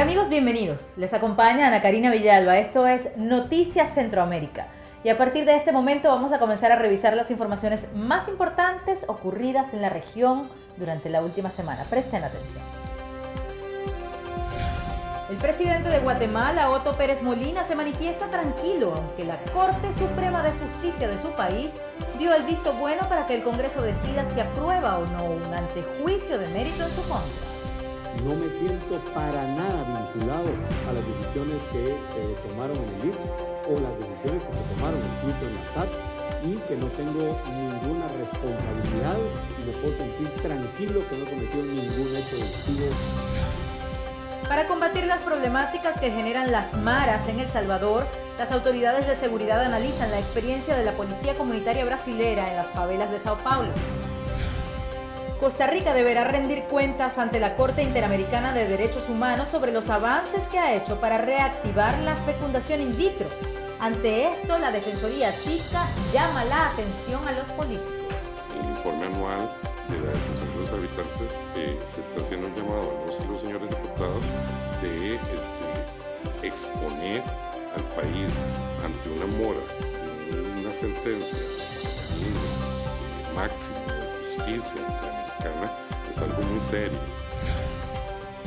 Hola amigos, bienvenidos. Les acompaña Ana Karina Villalba. Esto es Noticias Centroamérica. Y a partir de este momento vamos a comenzar a revisar las informaciones más importantes ocurridas en la región durante la última semana. Presten atención. El presidente de Guatemala, Otto Pérez Molina, se manifiesta tranquilo, aunque la Corte Suprema de Justicia de su país dio el visto bueno para que el Congreso decida si aprueba o no un antejuicio de mérito en su contra. No me siento para nada vinculado a las decisiones que se tomaron en el ICS o las decisiones que se tomaron incluso en la SAT y que no tengo ninguna responsabilidad y me puedo sentir tranquilo que no he cometido ningún hecho delictivo. Para combatir las problemáticas que generan las maras en El Salvador, las autoridades de seguridad analizan la experiencia de la policía comunitaria brasilera en las favelas de Sao Paulo. Costa Rica deberá rendir cuentas ante la Corte Interamericana de Derechos Humanos sobre los avances que ha hecho para reactivar la fecundación in vitro. Ante esto, la Defensoría TICA llama la atención a los políticos. El informe anual de la Defensoría de los Habitantes se está haciendo un llamado a los señores diputados de exponer al país ante una mora, una sentencia máxima de justicia interamericana, es algo muy serio.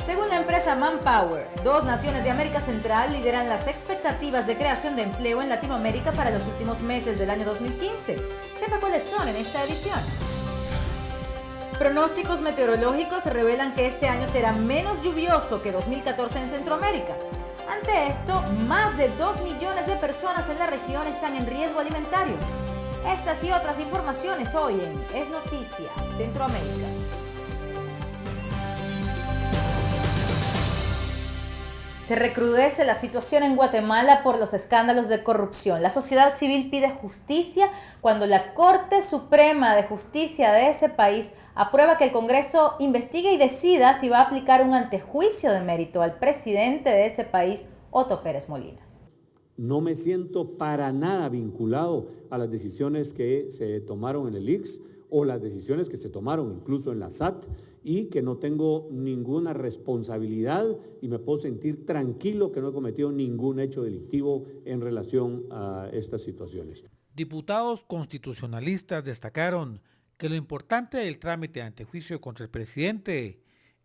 Según la empresa Manpower, 2 naciones de América Central lideran las expectativas de creación de empleo en Latinoamérica para los últimos meses del año 2015. Sepa cuáles son en esta edición. Pronósticos meteorológicos revelan que este año será menos lluvioso que 2014 en Centroamérica. Ante esto, más de 2 millones de personas en la región están en riesgo alimentario. Estas y otras informaciones hoy en Es Noticia Centroamérica. Se recrudece la situación en Guatemala por los escándalos de corrupción. La sociedad civil pide justicia cuando la Corte Suprema de Justicia de ese país aprueba que el Congreso investigue y decida si va a aplicar un antejuicio de mérito al presidente de ese país, Otto Pérez Molina. No me siento para nada vinculado a las decisiones que se tomaron en el ICS o las decisiones que se tomaron incluso en la SAT y que no tengo ninguna responsabilidad y me puedo sentir tranquilo que no he cometido ningún hecho delictivo en relación a estas situaciones. Diputados constitucionalistas destacaron que lo importante del trámite de antejuicio contra el presidente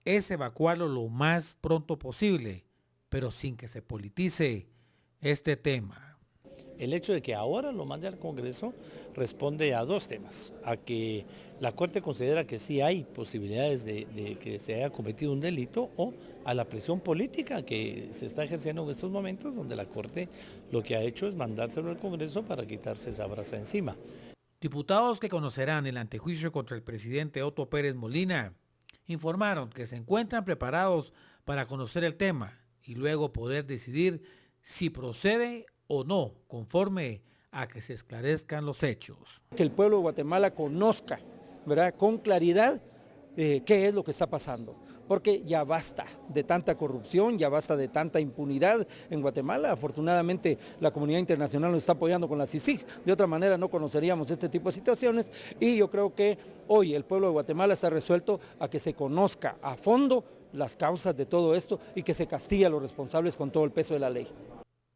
es evacuarlo lo más pronto posible, pero sin que se politice este tema. El hecho de que ahora lo mande al Congreso responde a 2 temas, a que la Corte considera que sí hay posibilidades de que se haya cometido un delito o a la presión política que se está ejerciendo en estos momentos donde la Corte lo que ha hecho es mandárselo al Congreso para quitarse esa brasa encima. Diputados que conocerán el antejuicio contra el presidente Otto Pérez Molina informaron que se encuentran preparados para conocer el tema y luego poder decidir si procede o no conforme a que se esclarezcan los hechos. Que el pueblo de Guatemala conozca, ¿verdad?, con claridad qué es lo que está pasando, porque ya basta de tanta corrupción, ya basta de tanta impunidad en Guatemala. Afortunadamente la comunidad internacional nos está apoyando con la CICIG, de otra manera no conoceríamos este tipo de situaciones y yo creo que hoy el pueblo de Guatemala está resuelto a que se conozca a fondo las causas de todo esto y que se castigue a los responsables con todo el peso de la ley.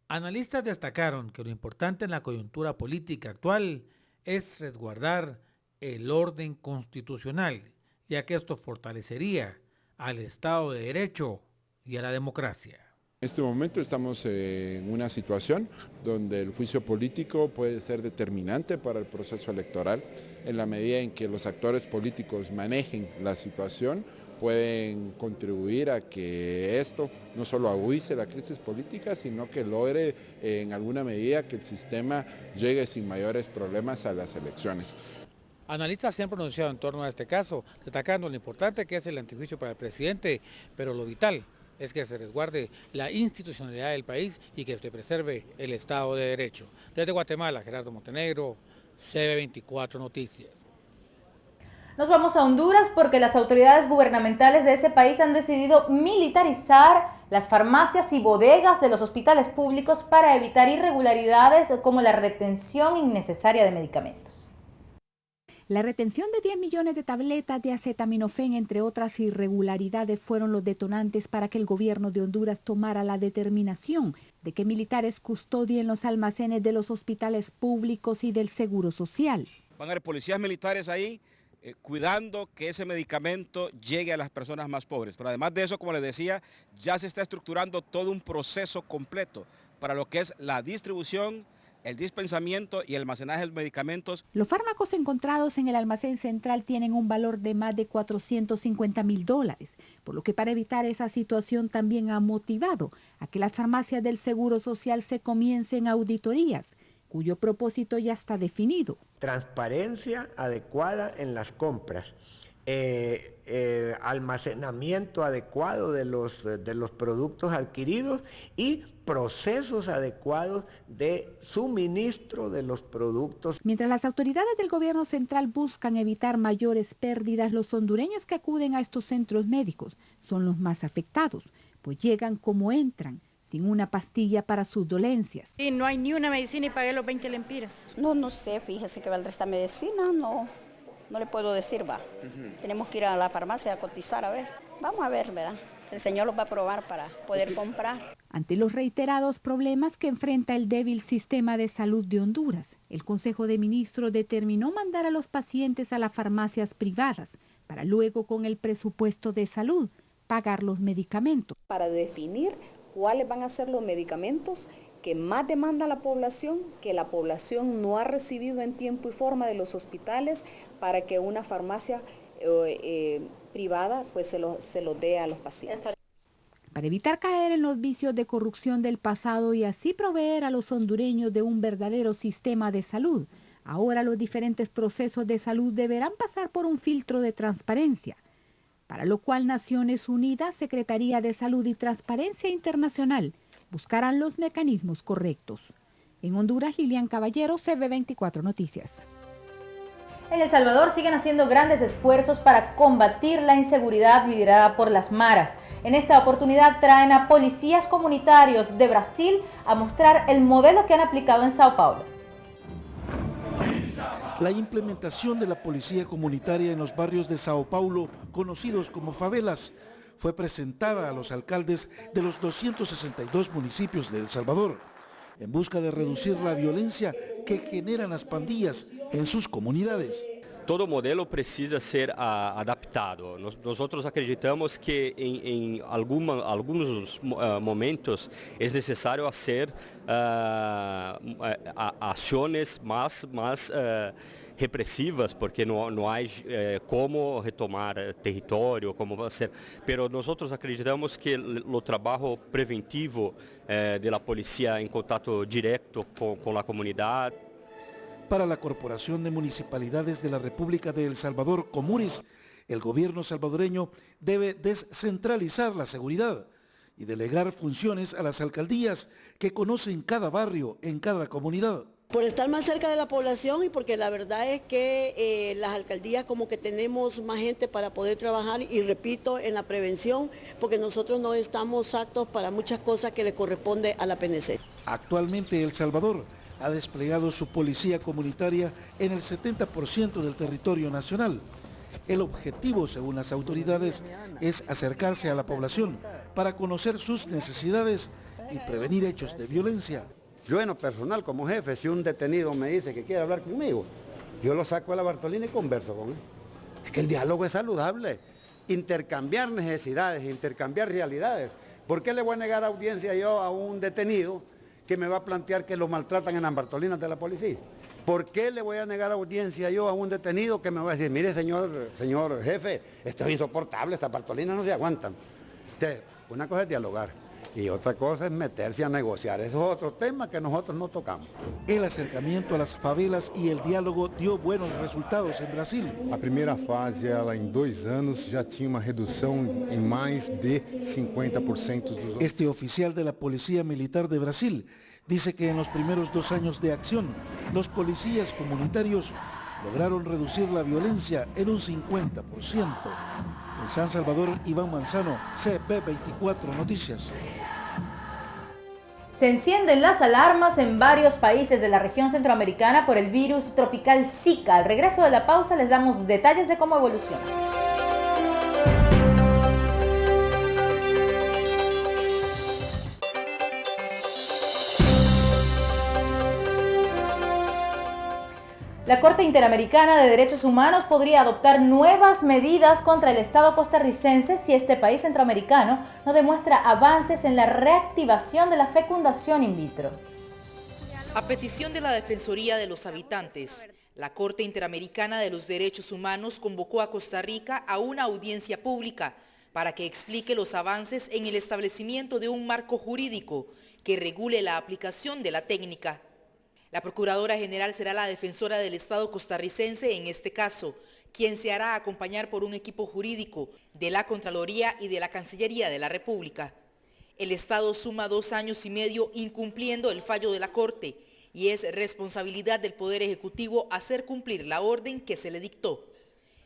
Analistas destacaron que lo importante en la coyuntura política actual es resguardar el orden constitucional, ya que esto fortalecería al Estado de Derecho y a la democracia. En este momento estamos en una situación donde el juicio político puede ser determinante para el proceso electoral en la medida en que los actores políticos manejen la situación, pueden contribuir a que esto no solo agudice la crisis política, sino que logre en alguna medida que el sistema llegue sin mayores problemas a las elecciones. Analistas se han pronunciado en torno a este caso, destacando lo importante que es el antejuicio para el presidente, pero lo vital es que se resguarde la institucionalidad del país y que se preserve el Estado de Derecho. Desde Guatemala, Gerardo Montenegro, CB24 Noticias. Nos vamos a Honduras porque las autoridades gubernamentales de ese país han decidido militarizar las farmacias y bodegas de los hospitales públicos para evitar irregularidades como la retención innecesaria de medicamentos. La retención de 10 millones de tabletas de acetaminofén, entre otras irregularidades, fueron los detonantes para que el gobierno de Honduras tomara la determinación de que militares custodien los almacenes de los hospitales públicos y del Seguro Social. Van a haber policías militares ahí cuidando que ese medicamento llegue a las personas más pobres. Pero además de eso, como les decía, ya se está estructurando todo un proceso completo para lo que es la distribución, el dispensamiento y el almacenaje de medicamentos. Los fármacos encontrados en el almacén central tienen un valor de más de $450,000, por lo que para evitar esa situación también ha motivado a que las farmacias del Seguro Social se comiencen auditorías, cuyo propósito ya está definido. Transparencia adecuada en las compras, almacenamiento adecuado de los productos adquiridos y procesos adecuados de suministro de los productos. Mientras las autoridades del gobierno central buscan evitar mayores pérdidas, los hondureños que acuden a estos centros médicos son los más afectados, pues llegan como entran, sin una pastilla para sus dolencias. Sí, no hay ni una medicina y pagué los 20 lempiras. No sé, fíjese que valdrá esta medicina, no le puedo decir, va. Tenemos que ir a la farmacia a cotizar, a ver. Vamos a ver, ¿verdad? El señor los va a probar para poder comprar. Ante los reiterados problemas que enfrenta el débil sistema de salud de Honduras, el Consejo de Ministros determinó mandar a los pacientes a las farmacias privadas para luego, con el presupuesto de salud, pagar los medicamentos. Para definir cuáles van a ser los medicamentos que más demanda la población, que la población no ha recibido en tiempo y forma de los hospitales, para que una farmacia privada pues se lo dé a los pacientes. Para evitar caer en los vicios de corrupción del pasado y así proveer a los hondureños de un verdadero sistema de salud, ahora los diferentes procesos de salud deberán pasar por un filtro de transparencia, para lo cual Naciones Unidas, Secretaría de Salud y Transparencia Internacional buscarán los mecanismos correctos. En Honduras, Lilian Caballero, CB24 Noticias. En El Salvador siguen haciendo grandes esfuerzos para combatir la inseguridad liderada por las maras. En esta oportunidad traen a policías comunitarios de Brasil a mostrar el modelo que han aplicado en Sao Paulo. La implementación de la policía comunitaria en los barrios de Sao Paulo, conocidos como favelas, fue presentada a los alcaldes de los 262 municipios de El Salvador, en busca de reducir la violencia que generan las pandillas en sus comunidades. Todo modelo precisa ser adaptado. Nosotros acreditamos que en algunos momentos es necesario hacer acciones más represivas, porque no hay cómo retomar territorio, cómo hacer. Pero nosotros acreditamos que el trabajo preventivo de la policía en contacto directo con la comunidad. Para la Corporación de Municipalidades de la República de El Salvador, Comuris, el gobierno salvadoreño debe descentralizar la seguridad y delegar funciones a las alcaldías que conocen cada barrio en cada comunidad. Por estar más cerca de la población y porque la verdad es que las alcaldías como que tenemos más gente para poder trabajar y repito, en la prevención, porque nosotros no estamos aptos para muchas cosas que le corresponde a la PNC. Actualmente El Salvador ha desplegado su policía comunitaria en el 70% del territorio nacional. El objetivo, según las autoridades, es acercarse a la población para conocer sus necesidades y prevenir hechos de violencia. Yo en lo personal, como jefe, si un detenido me dice que quiere hablar conmigo, yo lo saco a la Bartolina y converso con él. Es que el diálogo es saludable. Intercambiar necesidades, intercambiar realidades. ¿Por qué le voy a negar audiencia yo a un detenido que me va a plantear que lo maltratan en las Bartolinas de la policía? ¿Por qué le voy a negar audiencia yo a un detenido que me va a decir, mire señor jefe, esto es insoportable, estas Bartolinas no se aguantan? Entonces, una cosa es dialogar y otra cosa es meterse a negociar. Eso es otro tema que nosotros no tocamos. El acercamiento a las favelas y el diálogo dio buenos resultados en Brasil. A primeira fase, ela em 2 anos já tinha uma redução em mais de 50% dos... Este oficial de la Policía Militar de Brasil dice que en los primeros 2 años de acción, los policías comunitarios lograron reducir la violencia en un 50%. En San Salvador, Iván Manzano, CB24 Noticias. Se encienden las alarmas en varios países de la región centroamericana por el virus tropical Zika. Al regreso de la pausa les damos detalles de cómo evoluciona. La Corte Interamericana de Derechos Humanos podría adoptar nuevas medidas contra el Estado costarricense si este país centroamericano no demuestra avances en la reactivación de la fecundación in vitro. A petición de la Defensoría de los Habitantes, la Corte Interamericana de los Derechos Humanos convocó a Costa Rica a una audiencia pública para que explique los avances en el establecimiento de un marco jurídico que regule la aplicación de la técnica. La Procuradora General será la defensora del Estado costarricense en este caso, quien se hará acompañar por un equipo jurídico de la Contraloría y de la Cancillería de la República. El Estado suma 2 años y medio incumpliendo el fallo de la Corte y es responsabilidad del Poder Ejecutivo hacer cumplir la orden que se le dictó.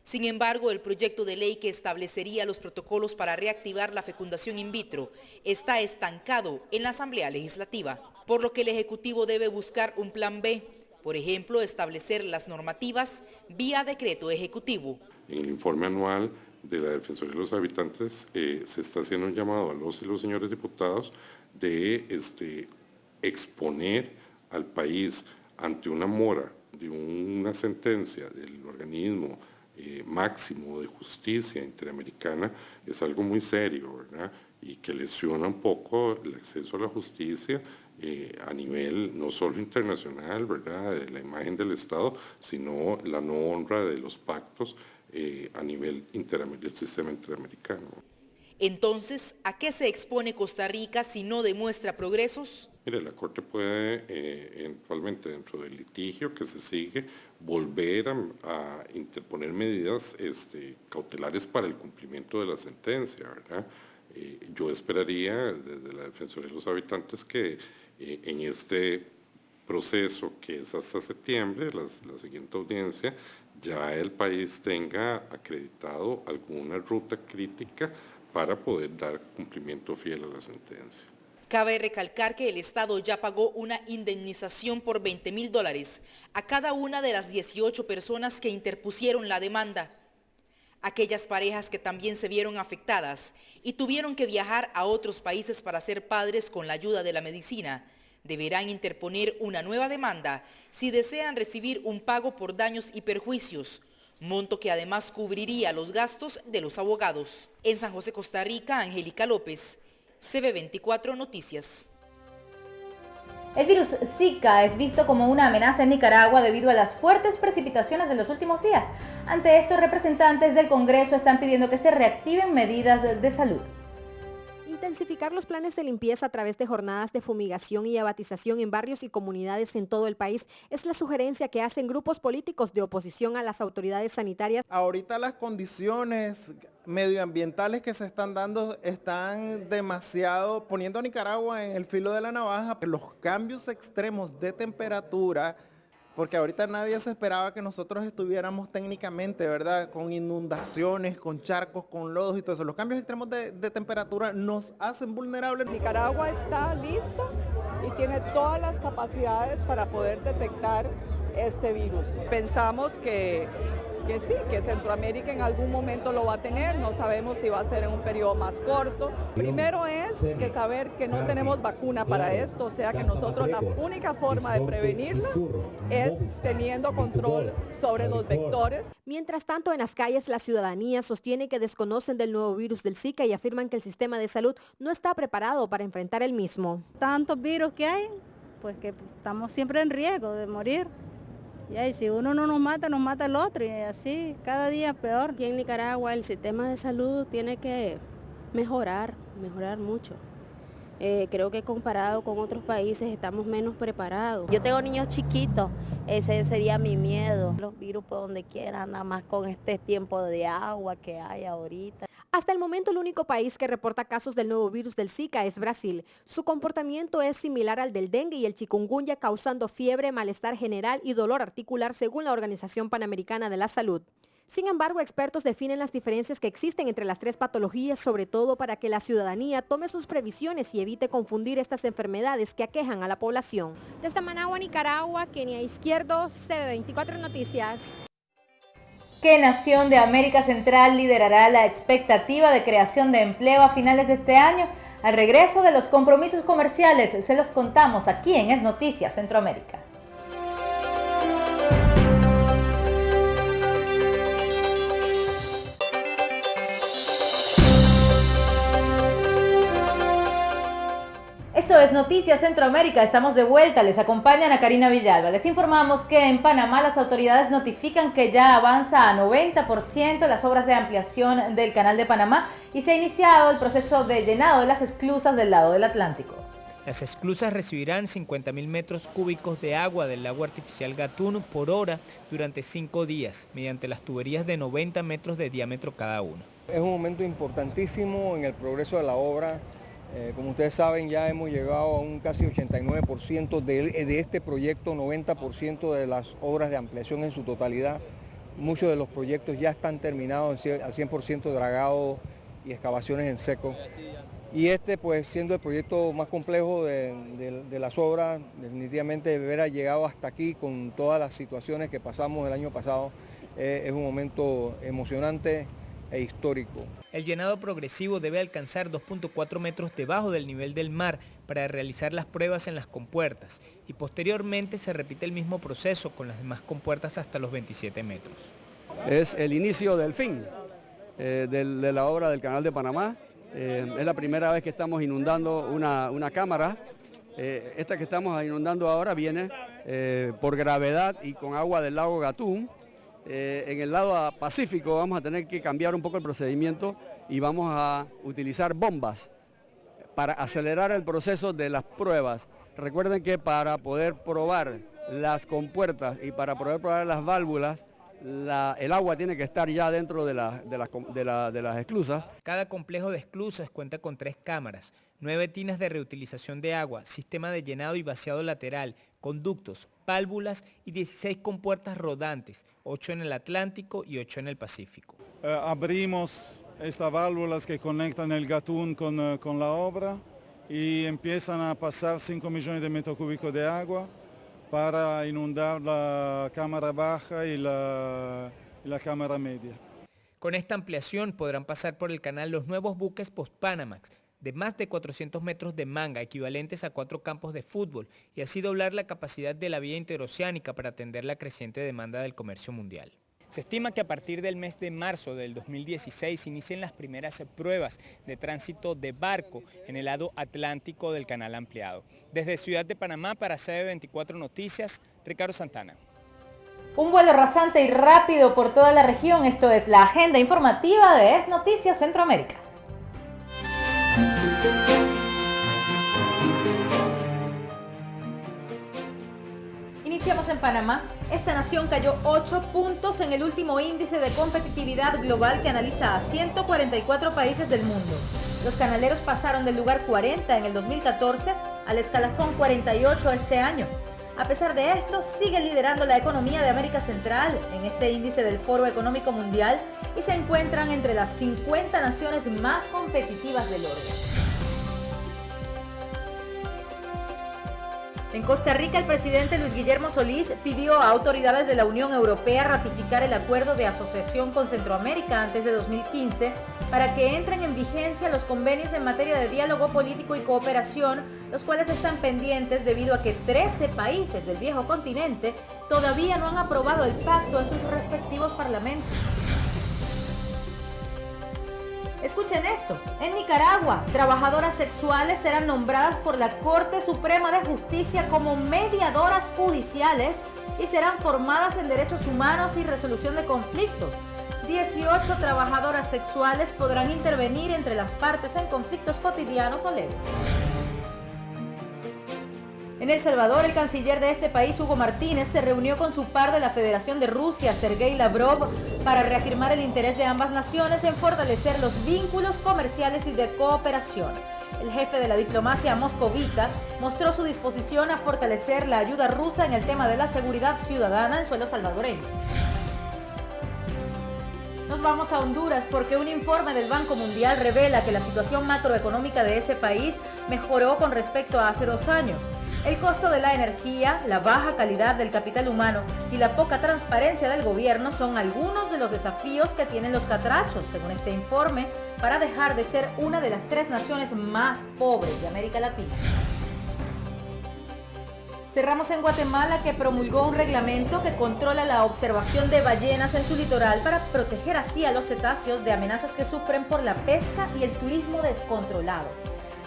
Sin embargo, el proyecto de ley que establecería los protocolos para reactivar la fecundación in vitro está estancado en la Asamblea Legislativa, por lo que el Ejecutivo debe buscar un plan B, por ejemplo, establecer las normativas vía decreto ejecutivo. En el informe anual de la Defensoría de los Habitantes se está haciendo un llamado a los y los señores diputados de exponer al país ante una mora de una sentencia del organismo máximo de justicia interamericana. Es algo muy serio, ¿verdad? Y que lesiona un poco el acceso a la justicia a nivel no solo internacional, ¿verdad?, de la imagen del Estado, sino la no honra de los pactos a nivel del sistema interamericano. Entonces, ¿a qué se expone Costa Rica si no demuestra progresos? Mire, la Corte puede eventualmente, dentro del litigio que se sigue, volver a interponer medidas cautelares para el cumplimiento de la sentencia, ¿verdad? Yo esperaría desde la Defensoría de los Habitantes que en este proceso, que es hasta septiembre, la siguiente audiencia, ya el país tenga acreditado alguna ruta crítica para poder dar cumplimiento fiel a la sentencia. Cabe recalcar que el Estado ya pagó una indemnización por $20,000 a cada una de las 18 personas que interpusieron la demanda. Aquellas parejas que también se vieron afectadas y tuvieron que viajar a otros países para ser padres con la ayuda de la medicina, deberán interponer una nueva demanda si desean recibir un pago por daños y perjuicios, monto que además cubriría los gastos de los abogados. En San José, Costa Rica, Angélica López, CB24 Noticias. El virus Zika es visto como una amenaza en Nicaragua debido a las fuertes precipitaciones de los últimos días. Ante esto, representantes del Congreso están pidiendo que se reactiven medidas de salud. Intensificar los planes de limpieza a través de jornadas de fumigación y abatización en barrios y comunidades en todo el país es la sugerencia que hacen grupos políticos de oposición a las autoridades sanitarias. Ahorita las condiciones medioambientales que se están dando están demasiado poniendo a Nicaragua en el filo de la navaja. Los cambios extremos de temperatura, porque ahorita nadie se esperaba que nosotros estuviéramos técnicamente, ¿verdad?, con inundaciones, con charcos, con lodos y todo eso. Los cambios extremos de temperatura nos hacen vulnerables. Nicaragua está lista y tiene todas las capacidades para poder detectar este virus. Pensamos que sí, que Centroamérica en algún momento lo va a tener, no sabemos si va a ser en un periodo más corto. Primero es que saber que no tenemos vacuna para esto, o sea que nosotros la única forma de prevenirlo es teniendo control sobre los vectores. Mientras tanto, en las calles la ciudadanía sostiene que desconocen del nuevo virus del Zika y afirman que el sistema de salud no está preparado para enfrentar el mismo. Tantos virus que hay, pues que estamos siempre en riesgo de morir. Y si uno no nos mata el otro y así cada día peor. Aquí en Nicaragua el sistema de salud tiene que mejorar mucho. Creo que comparado con otros países estamos menos preparados. Yo tengo niños chiquitos, ese sería mi miedo. Los virus por donde quieran, nada más con este tiempo de agua que hay ahorita. Hasta el momento el único país que reporta casos del nuevo virus del Zika es Brasil. Su comportamiento es similar al del dengue y el chikungunya, causando fiebre, malestar general y dolor articular según la Organización Panamericana de la Salud. Sin embargo, expertos definen las diferencias que existen entre las tres patologías, sobre todo para que la ciudadanía tome sus previsiones y evite confundir estas enfermedades que aquejan a la población. Desde Managua, Nicaragua, Kenia Izquierdo, CB24 Noticias. ¿Qué nación de América Central liderará la expectativa de creación de empleo a finales de este año? Al regreso de los compromisos comerciales, se los contamos aquí en Es Noticias Centroamérica. Esto es Noticias Centroamérica, estamos de vuelta, les acompaña Ana Karina Villalba. Les informamos que en Panamá las autoridades notifican que ya avanza a 90% las obras de ampliación del Canal de Panamá y se ha iniciado el proceso de llenado de las esclusas del lado del Atlántico. Las esclusas recibirán 50.000 metros cúbicos de agua del lago artificial Gatún por hora durante 5 días, mediante las tuberías de 90 metros de diámetro cada una. Es un momento importantísimo en el progreso de la obra. Como ustedes saben, ya hemos llegado a un casi 89% de este proyecto, 90% de las obras de ampliación en su totalidad. Muchos de los proyectos ya están terminados al 100% dragado y excavaciones en seco. Y este, pues siendo el proyecto más complejo de las obras, definitivamente haber llegado hasta aquí con todas las situaciones que pasamos el año pasado, es un momento emocionante e histórico. El llenado progresivo debe alcanzar 2.4 metros debajo del nivel del mar para realizar las pruebas en las compuertas y posteriormente se repite el mismo proceso con las demás compuertas hasta los 27 metros. Es el inicio del fin de la obra del Canal de Panamá. Es la primera vez que estamos inundando una cámara. Esta que estamos inundando ahora viene por gravedad y con agua del lago Gatún. En el lado pacífico vamos a tener que cambiar un poco el procedimiento y vamos a utilizar bombas para acelerar el proceso de las pruebas. Recuerden que para poder probar las compuertas y para poder probar las válvulas, el agua tiene que estar ya dentro de las esclusas. Cada complejo de esclusas cuenta con 3 cámaras, 9 tinas de reutilización de agua, sistema de llenado y vaciado lateral, conductos, válvulas y 16 compuertas rodantes, 8 en el Atlántico y 8 en el Pacífico. Abrimos estas válvulas que conectan el Gatún con la obra y empiezan a pasar 5 millones de metros cúbicos de agua para inundar la cámara baja y la cámara media. Con esta ampliación podrán pasar por el canal los nuevos buques Post-Panamax, de más de 400 metros de manga, equivalentes a 4 campos de fútbol, y así doblar la capacidad de la vía interoceánica para atender la creciente demanda del comercio mundial. Se estima que a partir del mes de marzo del 2016 inicien las primeras pruebas de tránsito de barco en el lado atlántico del canal ampliado. Desde Ciudad de Panamá para CB24 Noticias, Ricardo Santana. Un vuelo rasante y rápido por toda la región, esto es la agenda informativa de Es Noticias Centroamérica. Iniciamos en Panamá. Esta nación cayó 8 puntos en el último índice de competitividad global que analiza a 144 países del mundo. Los canaleros pasaron del lugar 40 en el 2014 al escalafón 48 este año. A pesar de esto, sigue liderando la economía de América Central en este índice del Foro Económico Mundial y se encuentran entre las 50 naciones más competitivas del orden. En Costa Rica, el presidente Luis Guillermo Solís pidió a autoridades de la Unión Europea ratificar el acuerdo de asociación con Centroamérica antes de 2015 para que entren en vigencia los convenios en materia de diálogo político y cooperación, los cuales están pendientes debido a que 13 países del viejo continente todavía no han aprobado el pacto en sus respectivos parlamentos. Escuchen esto, en Nicaragua, trabajadoras sexuales serán nombradas por la Corte Suprema de Justicia como mediadoras judiciales y serán formadas en derechos humanos y resolución de conflictos. 18 trabajadoras sexuales podrán intervenir entre las partes en conflictos cotidianos o leves. En El Salvador, el canciller de este país, Hugo Martínez, se reunió con su par de la Federación de Rusia, Sergei Lavrov, para reafirmar el interés de ambas naciones en fortalecer los vínculos comerciales y de cooperación. El jefe de la diplomacia moscovita mostró su disposición a fortalecer la ayuda rusa en el tema de la seguridad ciudadana en suelo salvadoreño. Nos vamos a Honduras porque un informe del Banco Mundial revela que la situación macroeconómica de ese país mejoró con respecto a hace 2 años. El costo de la energía, la baja calidad del capital humano y la poca transparencia del gobierno son algunos de los desafíos que tienen los catrachos, según este informe, para dejar de ser una de las 3 naciones más pobres de América Latina. Cerramos en Guatemala, que promulgó un reglamento que controla la observación de ballenas en su litoral para proteger así a los cetáceos de amenazas que sufren por la pesca y el turismo descontrolado.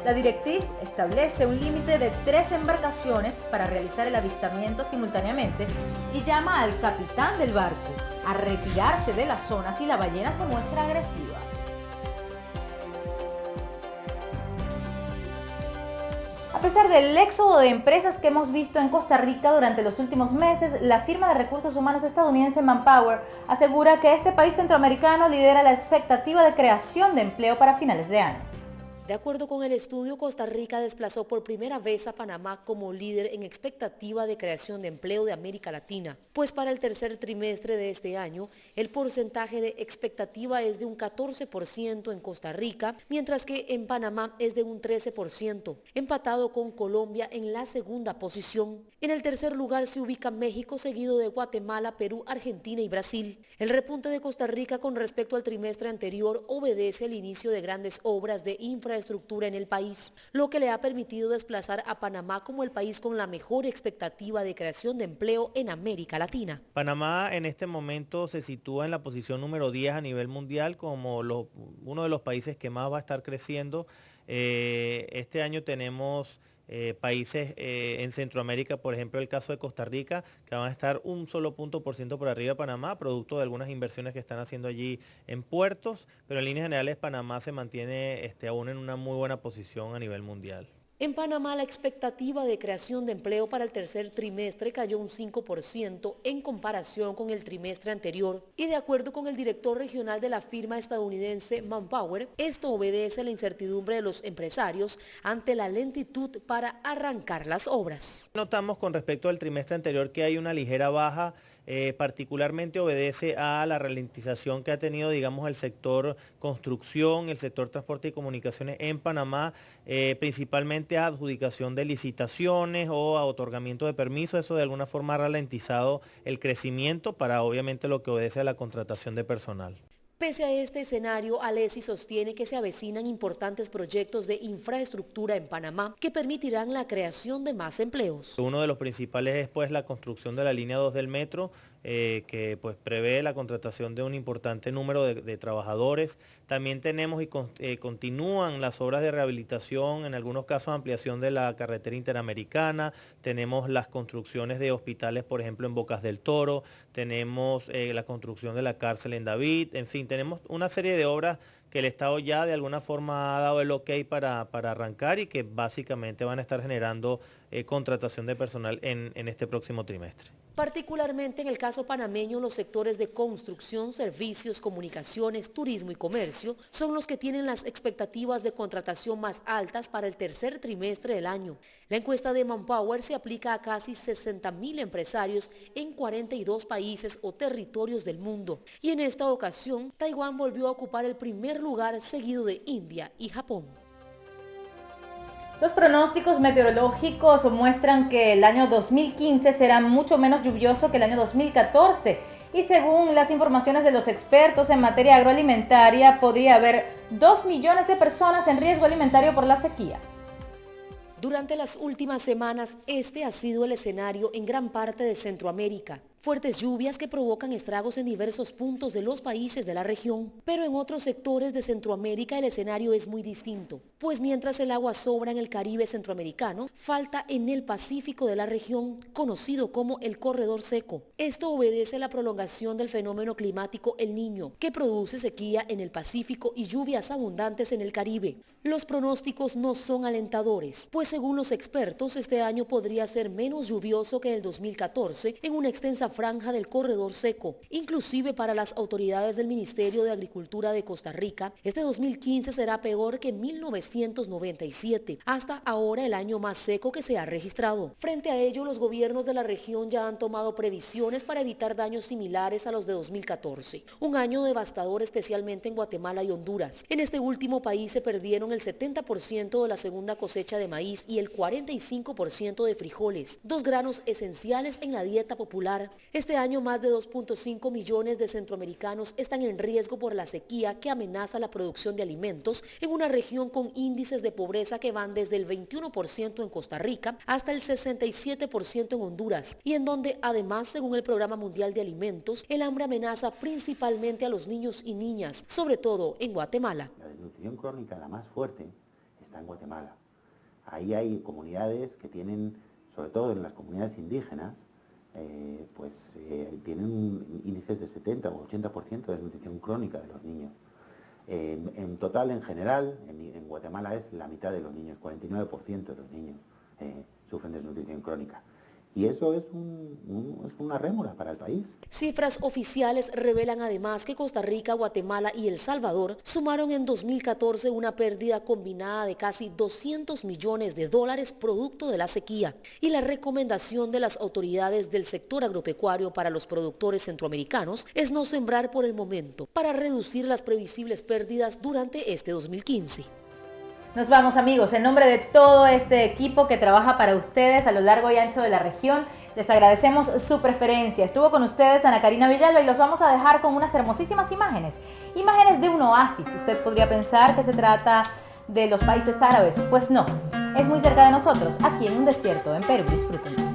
La directriz establece un límite de 3 embarcaciones para realizar el avistamiento simultáneamente y llama al capitán del barco a retirarse de la zona si la ballena se muestra agresiva. A pesar del éxodo de empresas que hemos visto en Costa Rica durante los últimos meses, la firma de recursos humanos estadounidense Manpower asegura que este país centroamericano lidera la expectativa de creación de empleo para finales de año. De acuerdo con el estudio, Costa Rica desplazó por primera vez a Panamá como líder en expectativa de creación de empleo de América Latina, pues para el tercer trimestre de este año, el porcentaje de expectativa es de un 14% en Costa Rica, mientras que en Panamá es de un 13%, empatado con Colombia en la segunda posición. En el tercer lugar se ubica México, seguido de Guatemala, Perú, Argentina y Brasil. El repunte de Costa Rica con respecto al trimestre anterior obedece al inicio de grandes obras de infraestructura en el país, lo que le ha permitido desplazar a Panamá como el país con la mejor expectativa de creación de empleo en América Latina. Panamá en este momento se sitúa en la posición número 10 a nivel mundial como uno de los países que más va a estar creciendo. Este año tenemos países en Centroamérica, por ejemplo el caso de Costa Rica, que van a estar un solo punto por ciento por arriba de Panamá, producto de algunas inversiones que están haciendo allí en puertos, pero en líneas generales Panamá se mantiene aún en una muy buena posición a nivel mundial. En Panamá, la expectativa de creación de empleo para el tercer trimestre cayó un 5% en comparación con el trimestre anterior y de acuerdo con el director regional de la firma estadounidense Manpower, esto obedece a la incertidumbre de los empresarios ante la lentitud para arrancar las obras. Notamos con respecto al trimestre anterior que hay una ligera baja, particularmente obedece a la ralentización que ha tenido, digamos, el sector construcción, el sector transporte y comunicaciones en Panamá, principalmente a adjudicación de licitaciones o a otorgamiento de permisos. Eso de alguna forma ha ralentizado el crecimiento para obviamente lo que obedece a la contratación de personal. Pese a este escenario, Alessi sostiene que se avecinan importantes proyectos de infraestructura en Panamá que permitirán la creación de más empleos. Uno de los principales es pues la construcción de la línea 2 del metro, que pues prevé la contratación de un importante número de trabajadores. También tenemos y continúan las obras de rehabilitación, en algunos casos ampliación de la carretera interamericana, tenemos las construcciones de hospitales, por ejemplo en Bocas del Toro, tenemos la construcción de la cárcel en David, en fin, tenemos una serie de obras que el Estado ya de alguna forma ha dado el ok para arrancar y que básicamente van a estar generando contratación de personal en este próximo trimestre. Particularmente en el caso panameño, los sectores de construcción, servicios, comunicaciones, turismo y comercio son los que tienen las expectativas de contratación más altas para el tercer trimestre del año. La encuesta de Manpower se aplica a casi 60.000 empresarios en 42 países o territorios del mundo. Y en esta ocasión, Taiwán volvió a ocupar el primer lugar, seguido de India y Japón. Los pronósticos meteorológicos muestran que el año 2015 será mucho menos lluvioso que el año 2014 y según las informaciones de los expertos en materia agroalimentaria podría haber 2 millones de personas en riesgo alimentario por la sequía. Durante las últimas semanas, este ha sido el escenario en gran parte de Centroamérica. Fuertes lluvias que provocan estragos en diversos puntos de los países de la región. Pero en otros sectores de Centroamérica el escenario es muy distinto, pues mientras el agua sobra en el Caribe centroamericano, falta en el Pacífico de la región, conocido como el corredor seco. Esto obedece a la prolongación del fenómeno climático El Niño, que produce sequía en el Pacífico y lluvias abundantes en el Caribe. Los pronósticos no son alentadores, pues según los expertos, este año podría ser menos lluvioso que el 2014 en una extensa franja del corredor seco. Inclusive para las autoridades del Ministerio de Agricultura de Costa Rica, este 2015 será peor que 1997, hasta ahora el año más seco que se ha registrado. Frente a ello, los gobiernos de la región ya han tomado previsiones para evitar daños similares a los de 2014, un año devastador especialmente en Guatemala y Honduras. En este último país se perdieron el 70% de la segunda cosecha de maíz y el 45% de frijoles, dos granos esenciales en la dieta popular. Este año más de 2.5 millones de centroamericanos están en riesgo por la sequía que amenaza la producción de alimentos en una región con índices de pobreza que van desde el 21% en Costa Rica hasta el 67% en Honduras, y en donde además, según el Programa Mundial de Alimentos, el hambre amenaza principalmente a los niños y niñas, sobre todo en Guatemala. La desnutrición crónica, la más fuerte, está en Guatemala. Ahí hay comunidades que tienen, sobre todo en las comunidades indígenas, tienen índices de 70 o 80% de desnutrición crónica de los niños. En total, en general, en Guatemala es la mitad de los niños, 49% de los niños sufren desnutrición crónica. Y eso es una rémora para el país. Cifras oficiales revelan además que Costa Rica, Guatemala y El Salvador sumaron en 2014 una pérdida combinada de casi $200 millones producto de la sequía. Y la recomendación de las autoridades del sector agropecuario para los productores centroamericanos es no sembrar por el momento, para reducir las previsibles pérdidas durante este 2015. Nos vamos, amigos. En nombre de todo este equipo que trabaja para ustedes a lo largo y ancho de la región, les agradecemos su preferencia. Estuvo con ustedes Ana Karina Villalba y los vamos a dejar con unas hermosísimas imágenes. Imágenes de un oasis. Usted podría pensar que se trata de los países árabes. Pues no, es muy cerca de nosotros, aquí en un desierto en Perú. Disfruten.